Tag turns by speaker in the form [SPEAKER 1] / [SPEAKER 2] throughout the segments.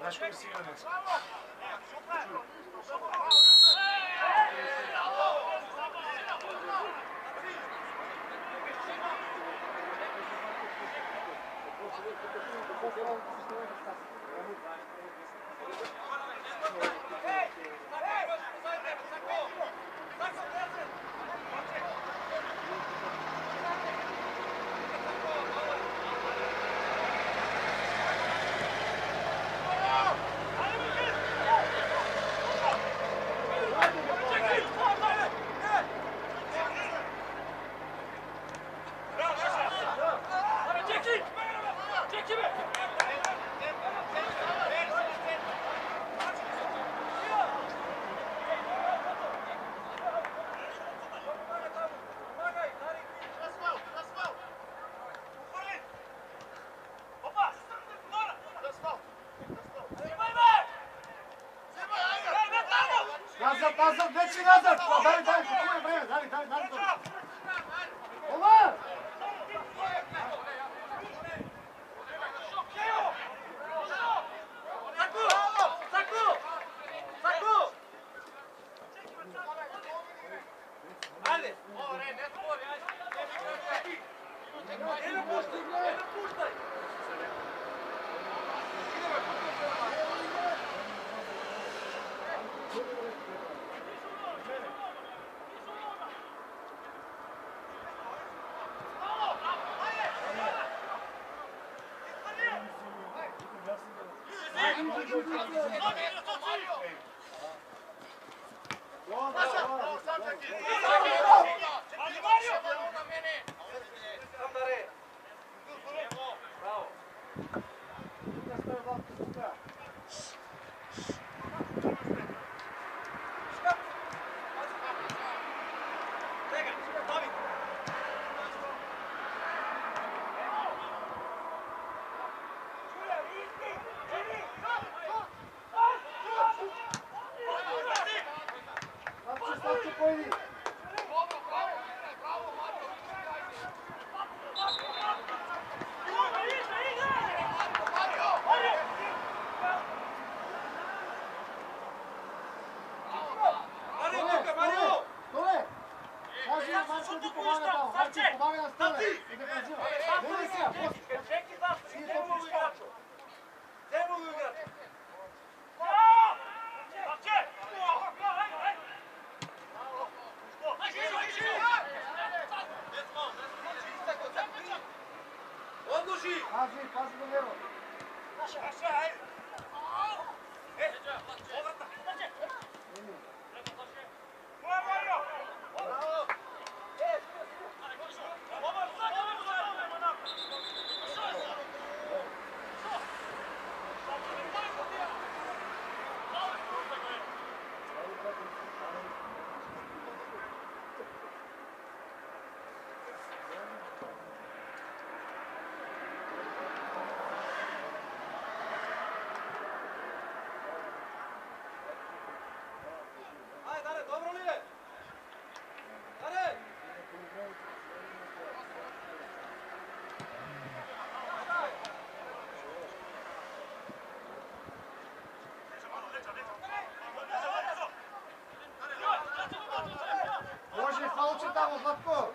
[SPEAKER 1] Znaš koji si igranac? Nazad, veći nazad! Daj, kupujem vreme, daj to! Ova!
[SPEAKER 2] Ajde! Ovo ne stvori, ajde! Jedno puštaj!
[SPEAKER 1] Пази до него. Може фалче там, Златко.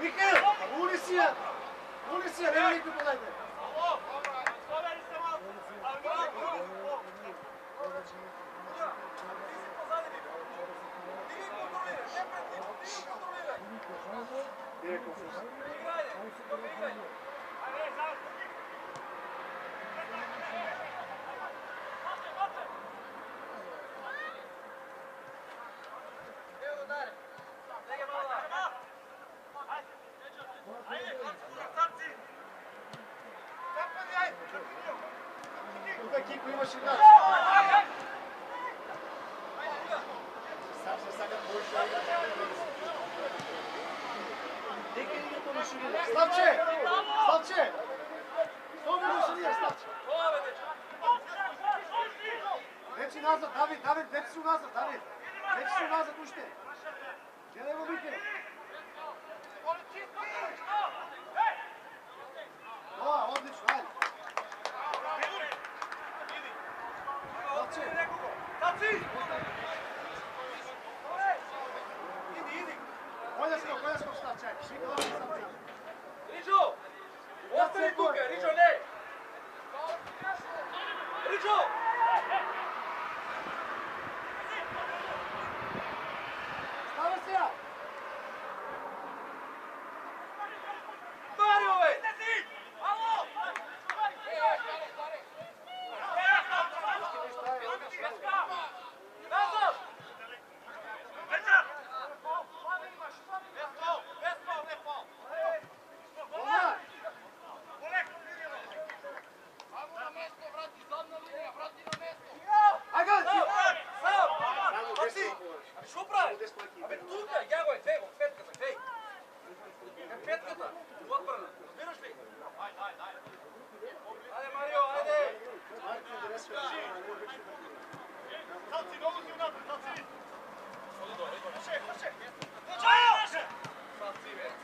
[SPEAKER 1] Михаил, улиция, не велико подайте. Тук Кико имаше мяч. Славче! Славче! Що ми машинира, Славче? Вече назад, Давид, вече си назад, Давид. Вече си назад още. Гледай го, Михе. О, отлично, айде. Славче! Коля ско встав, чай.
[SPEAKER 2] Ричо! Остани тука, Ричо, не! Ричо!
[SPEAKER 1] Става сега!
[SPEAKER 2] Марио, бе! Ало! Назад! Що прави? Абе тука, я го е, две го, петката, хей! Е петката, отбрана, разбираш ли? Айде, Марио, айде!
[SPEAKER 3] Цаци, много си унапред, цаци!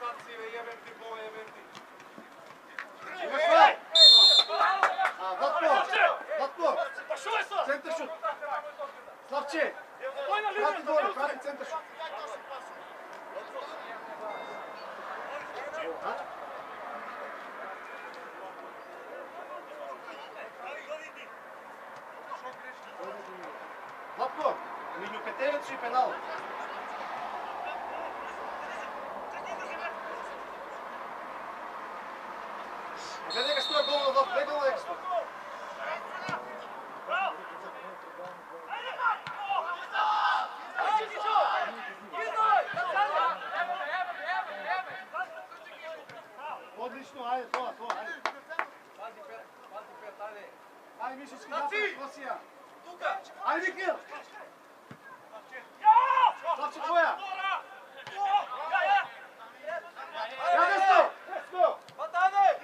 [SPEAKER 2] Цаци, бе, ебем ти, бо, ебем ти!
[SPEAKER 1] Владко! Център шут! Славче! Прати долу, прати център шут! Владко! Миню катерието си пенал! Гледай га стоя гол на Владко, гледай гол на Ексто! Отлично, айде, това, айде.
[SPEAKER 2] Пази пет, айде.
[SPEAKER 1] Айде, Мишечки, напред, Косия.
[SPEAKER 2] Тука!
[SPEAKER 1] Айде, Михаил! Славче, твоя! Я десто!
[SPEAKER 2] Бата, айде!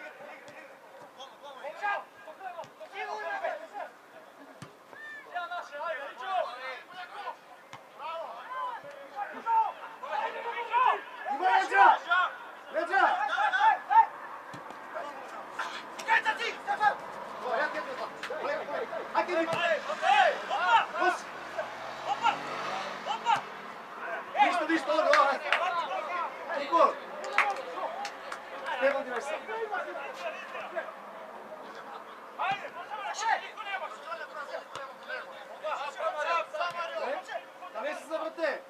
[SPEAKER 1] Stefan ti veš sam. Da ne se zavrte.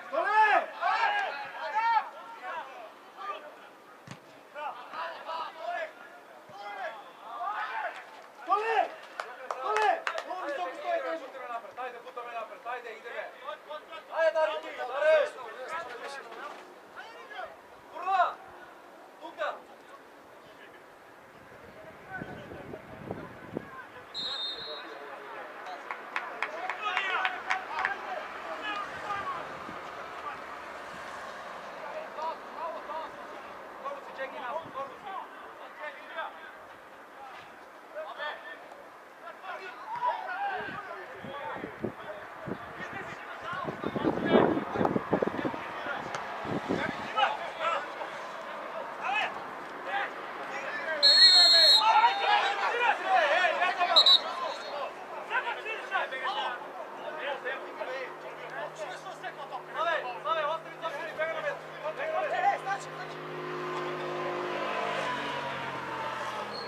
[SPEAKER 1] Stole! Stole! Stole! Ovo visoko stoji, kažu.
[SPEAKER 2] Ajde, puta me napred, ajde, ide me. Ajde, Dari, ti, Dari! Kurva! Tuka! Korbuci, čekaj nas, korbuci. Save, ostavi zaštini, bega na mesto. Bega na mesto.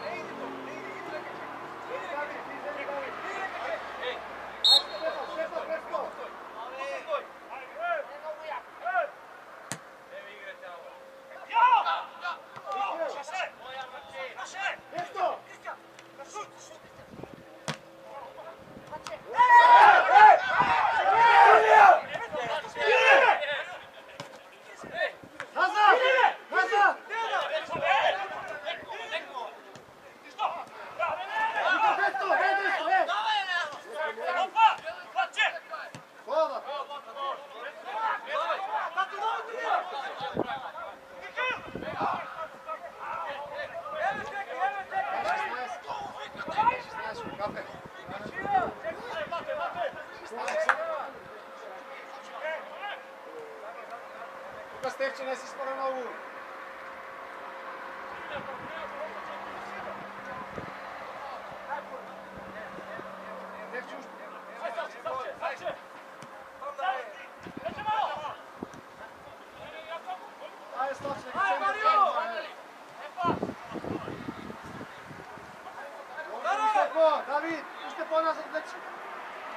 [SPEAKER 2] Ne idi tu, ne idi, idi neke ček. Idi neke ček. Idi neke ček. Ej.
[SPEAKER 1] Stefan, presko.
[SPEAKER 2] Stoj. Evo igre tamo.
[SPEAKER 1] Presko. Nazad! Nazad! Presto, presto, Hvala. Kafe. Tuka Stefče, nesi skoro na ovu. Stefče už... Ajde, Stočne,
[SPEAKER 2] Ajde, Mario!
[SPEAKER 1] David, pušte po nazad, dečki.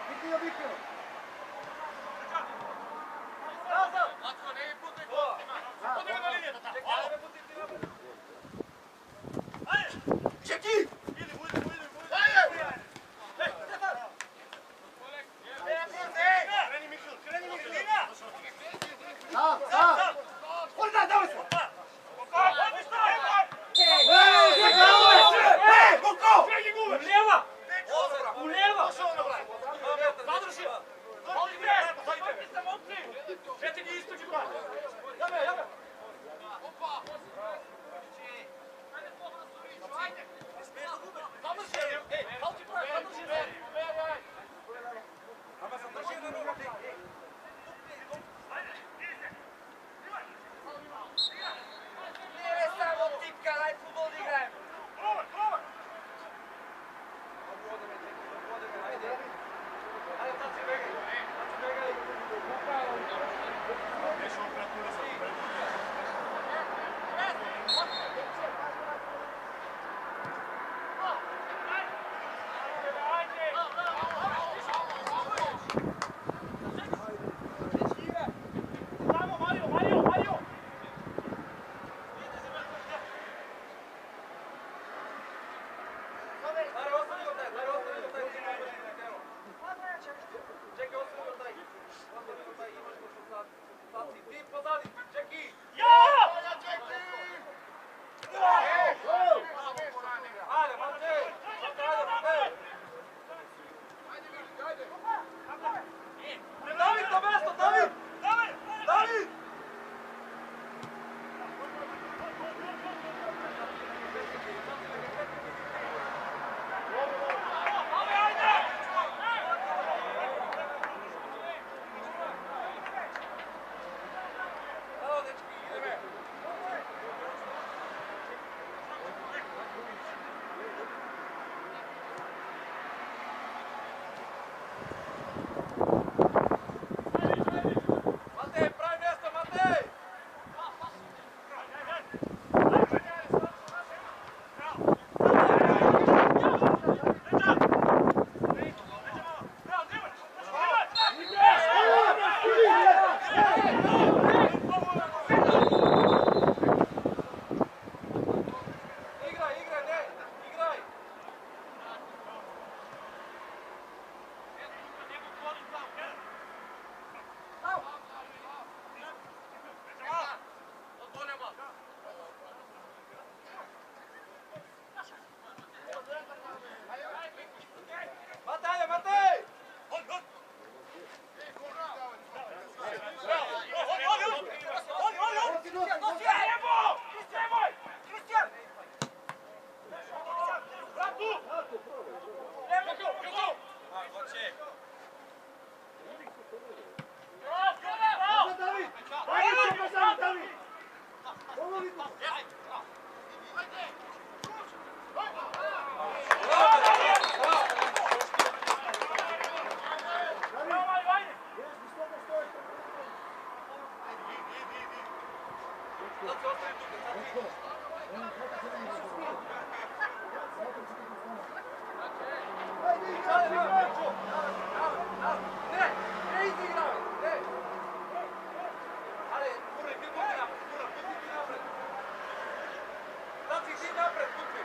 [SPEAKER 1] Vikio, Vikio.
[SPEAKER 2] Nazad! Čekaj, ajde, puti ti napred.
[SPEAKER 1] Čeki! Sam, sam! Onda, dao se!
[SPEAKER 2] Uleva! Uleva! Zadrži! Sad se ostavi tu, sad ti. Ne, ne izigraj, ne. Ale, kurri, ti puti napred, kurra, puti ti napred. Sad si ti napred, puti.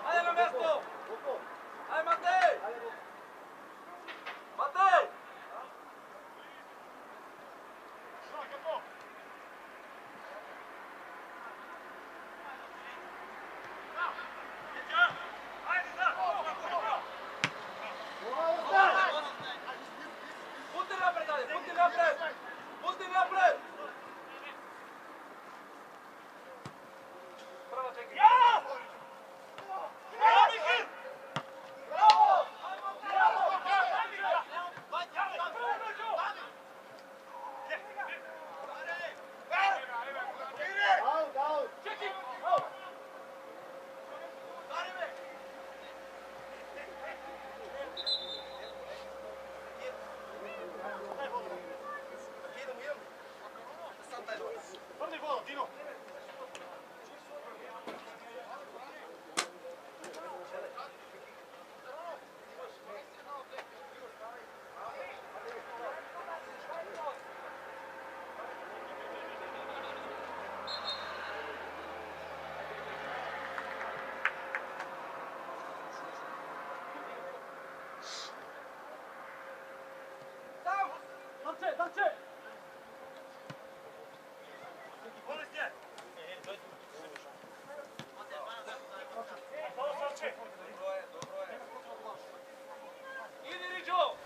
[SPEAKER 2] Ajde na mjesto! Ajde Matej! Matej! Puti napred, dalje, puti napred! Puti napred! Prvo čekaj.
[SPEAKER 3] Vrni vola, Dino! Idi Riđo!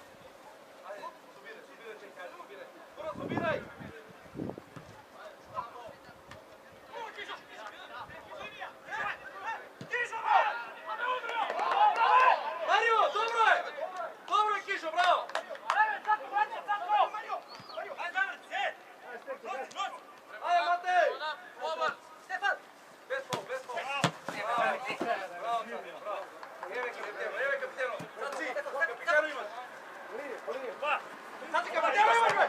[SPEAKER 3] Ajde, subiraj, čekaj, subiraj. Puro subiraj! Mario, dobro je! Dobro je Kišo, bravo! Ajde Matej! Stefan! Bez pol, bez pol! Bravo, bravo! Evo kapiteno! Sad si, kapitenu imaš! Sad si kapitenu imaš, bre!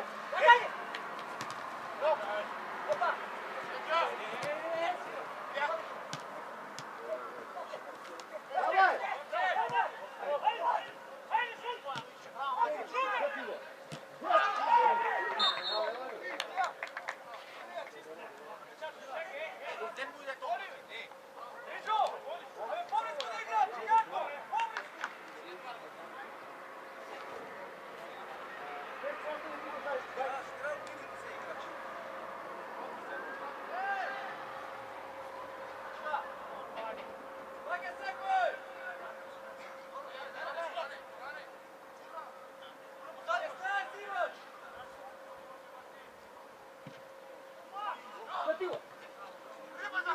[SPEAKER 3] Treba za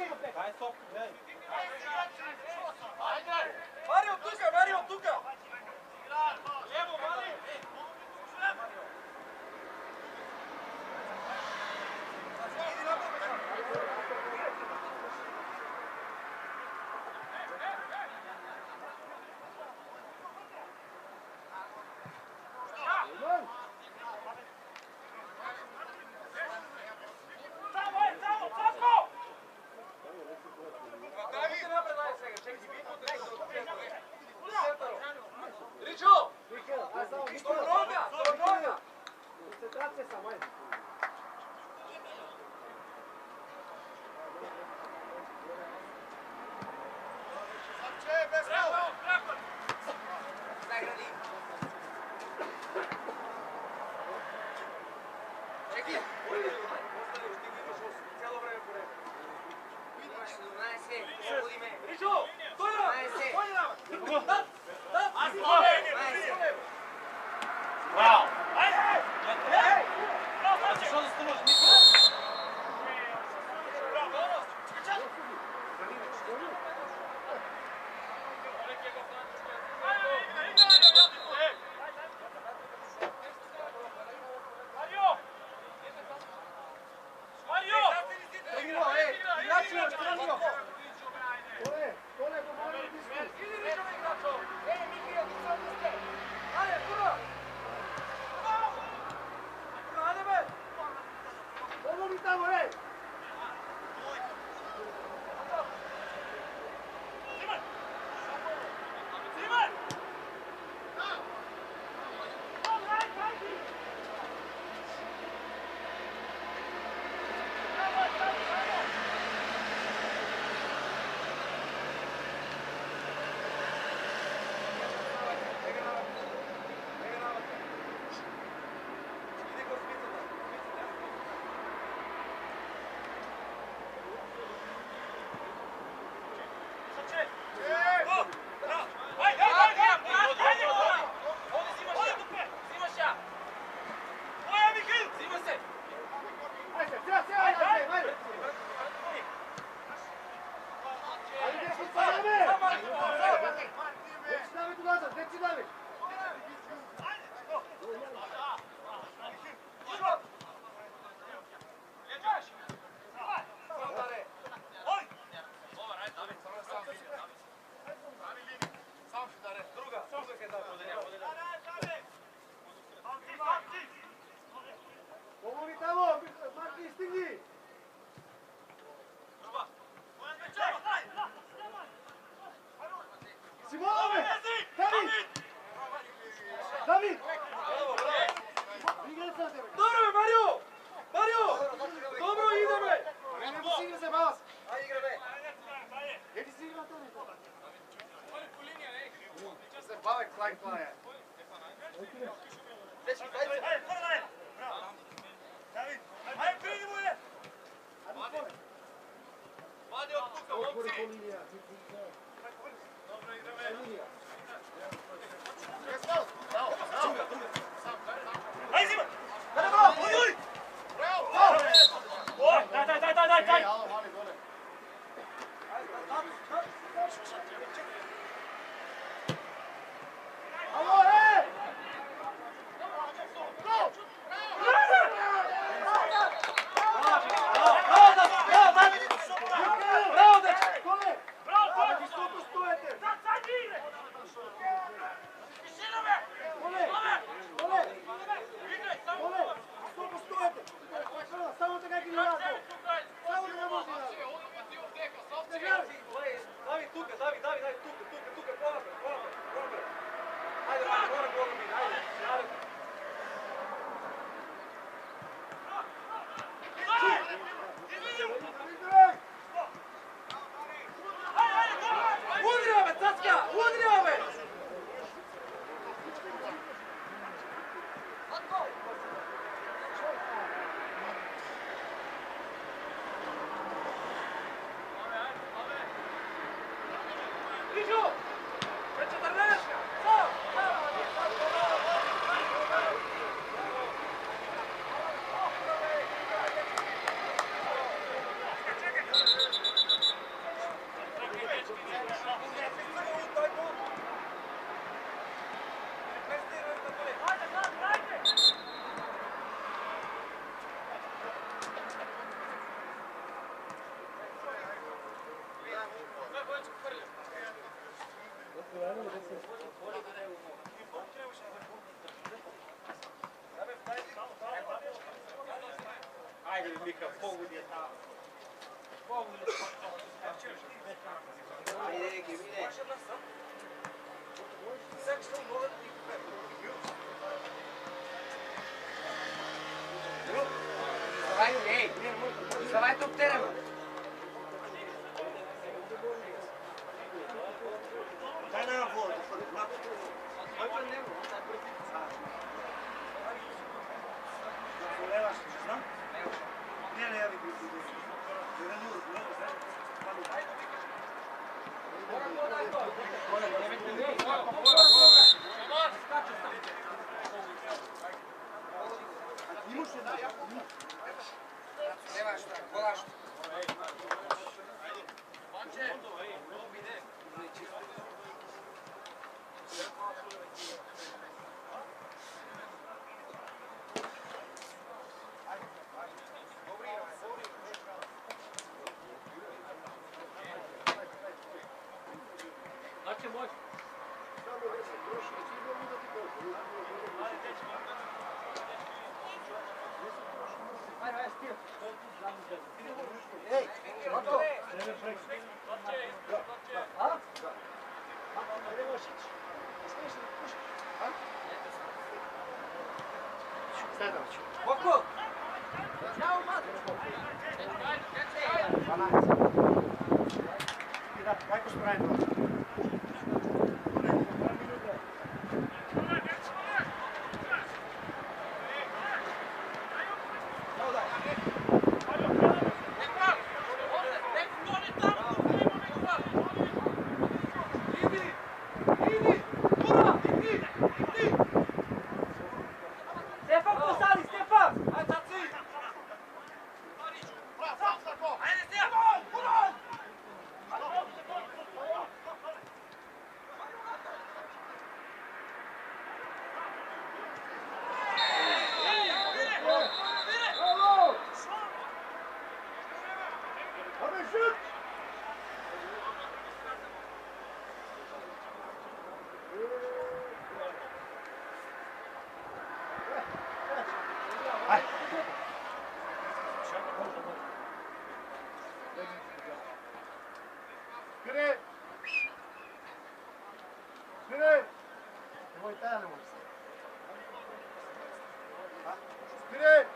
[SPEAKER 3] Дай стоп, дай. Марио, тука, Марио, тука. Лево, Марио.
[SPEAKER 1] Концентрация сама.
[SPEAKER 2] Ajde, Mika, pogodi je tamo.
[SPEAKER 3] Ajde, Ege, ide. Давай тук терена.
[SPEAKER 1] Дай на воду. Леваш, знам? Не, я ви Ej, Roto! A? Ajde možeš ići. Smiš da pušiš. A? Sedam ću.
[SPEAKER 3] Boko!
[SPEAKER 1] Ćao, mat! 12. Da, kako smo radili?
[SPEAKER 3] Stefan, posali, Stefan!
[SPEAKER 1] Skri! Skri! Nemoj taj, nemoj se. Skri!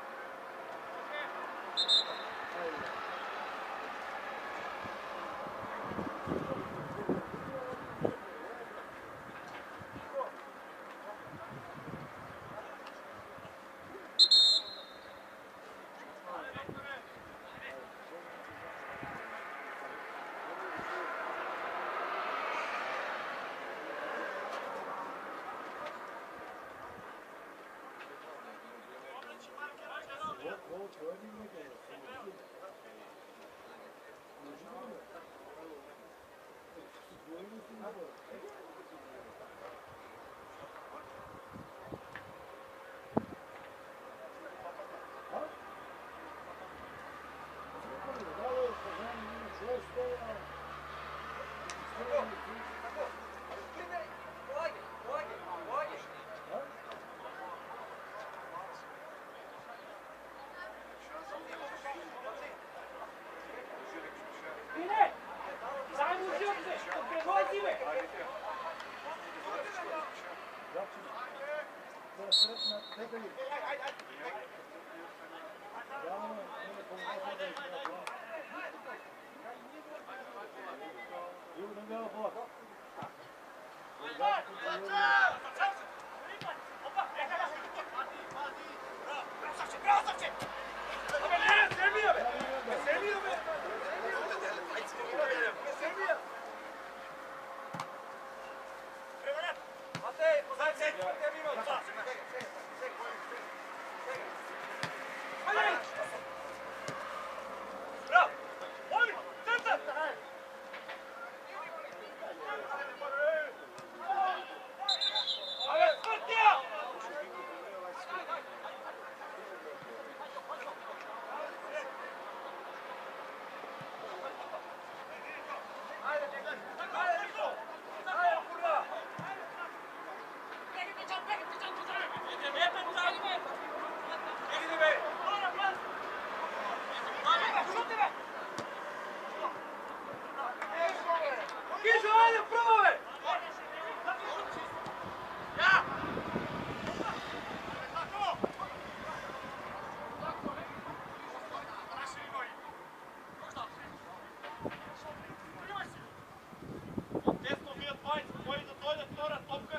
[SPEAKER 3] Тесно вият майци, кой да дойде втора топка.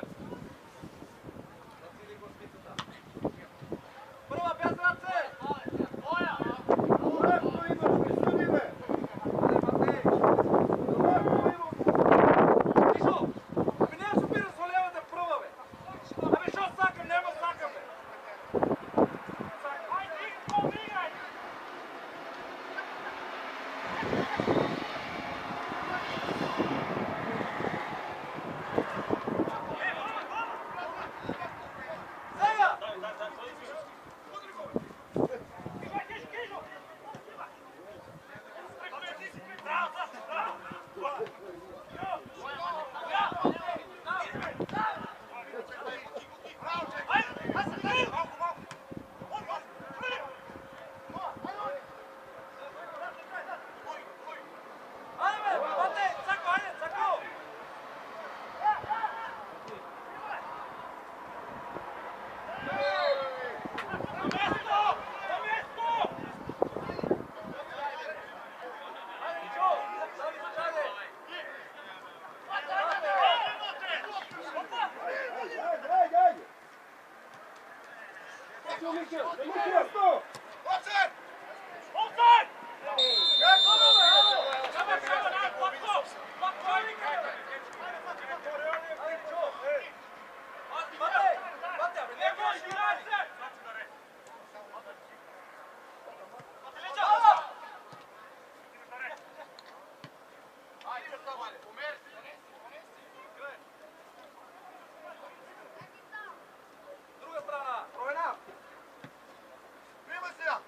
[SPEAKER 2] Първа без ръце!
[SPEAKER 1] Лепто имаш, не съди, бе!
[SPEAKER 2] Тишо! Абе няма се опира с левата пръва, бе! Абе шо сакам, няма сакам, бе! Сега! Айде, бе! Бате! Цако, айде! Цако! Айде, Ничо! Сами се чаде!
[SPEAKER 1] Ajde, ajde! Ću, Mikel, nemoj mjesto!
[SPEAKER 2] Друга страна! Провена!
[SPEAKER 1] Prima se ja!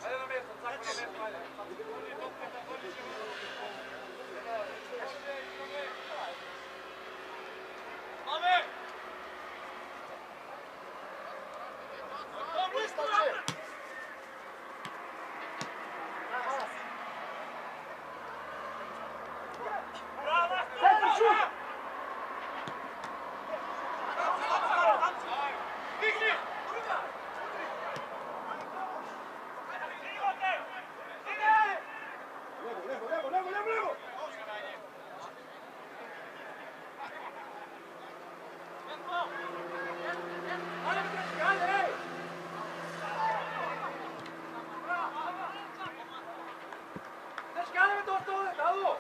[SPEAKER 2] Айде на место, Цако на место, айде!
[SPEAKER 1] Levo!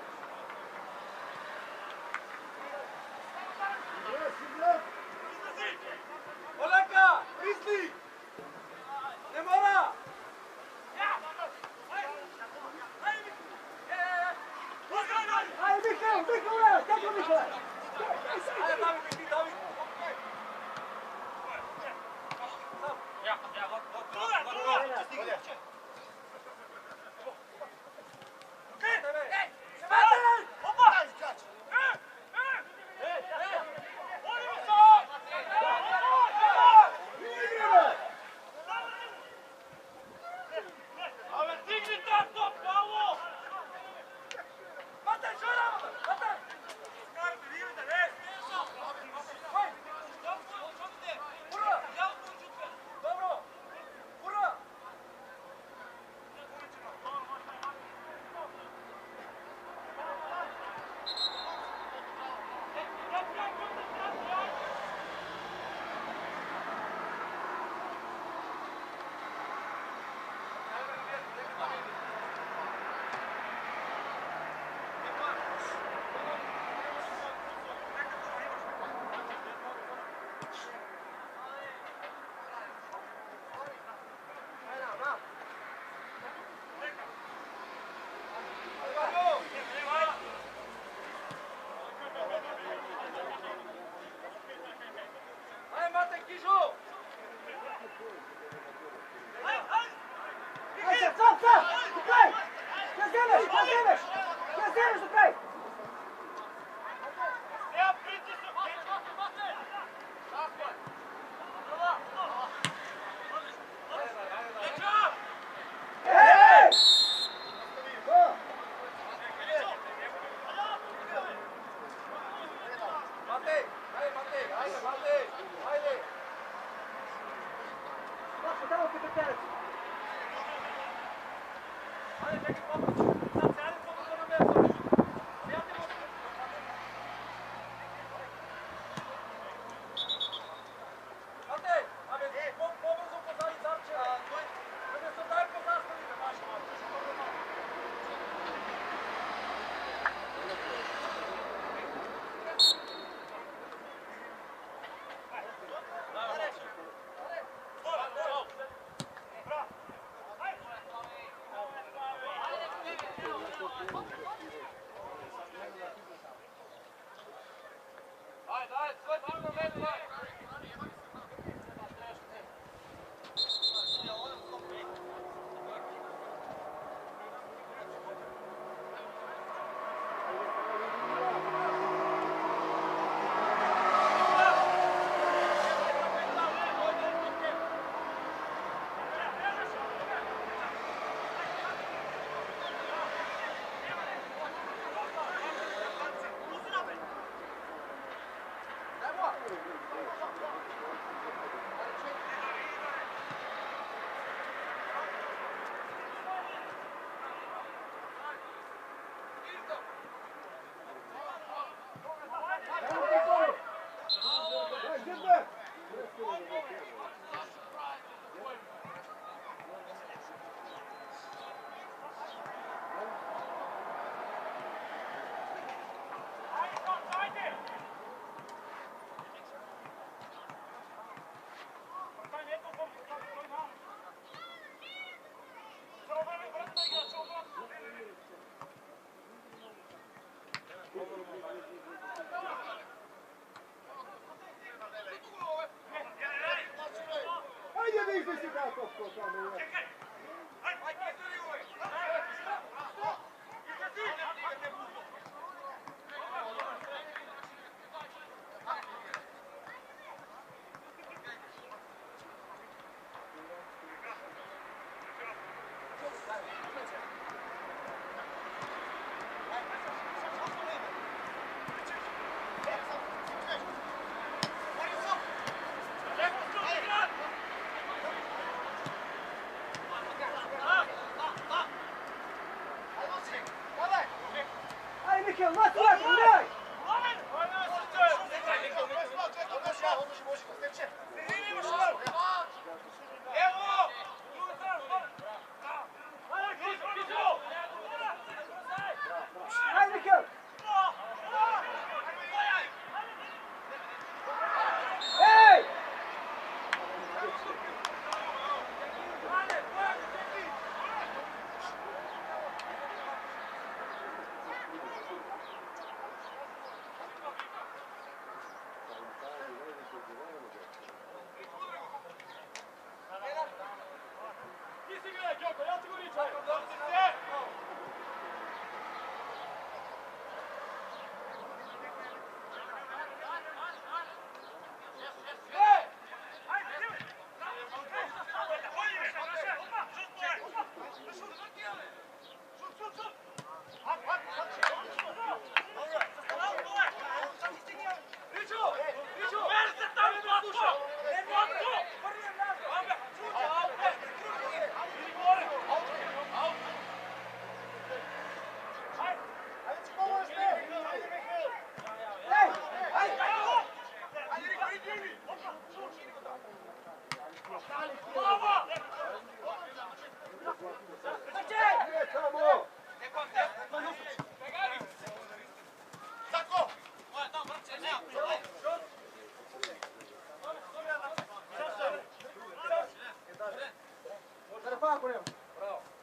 [SPEAKER 2] Олека! Мисли! Не мора!
[SPEAKER 1] Ajde, Mikel, kako Mikel?
[SPEAKER 2] Айде, Давид, иди, Давид!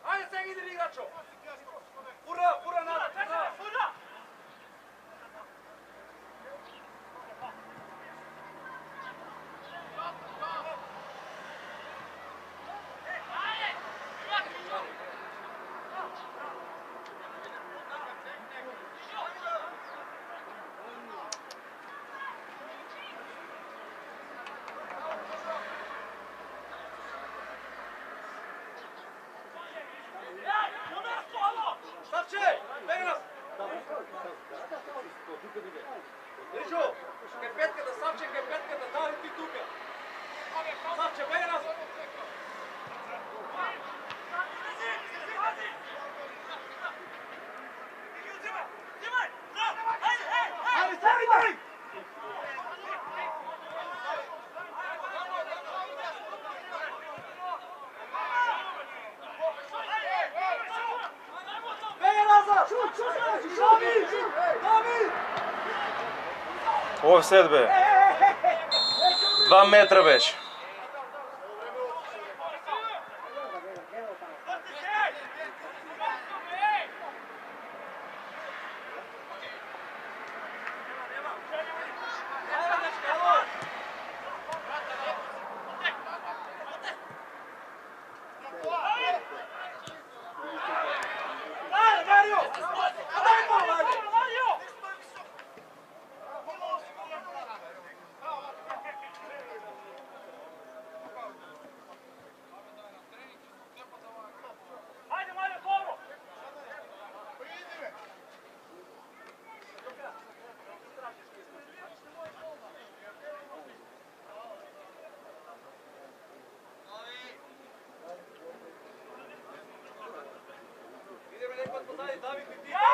[SPEAKER 2] Ajde, seg idri igračo! Ura, nazad, ura! Savče, begi nas! Ričo, kaj petka da Savče, kaj petka da dali ti tuka. Savče, begi nas!
[SPEAKER 1] Ajde, stavi daj!
[SPEAKER 4] Offset be. 2 metra već.
[SPEAKER 2] Ideme nekad pozadnji, David, ti!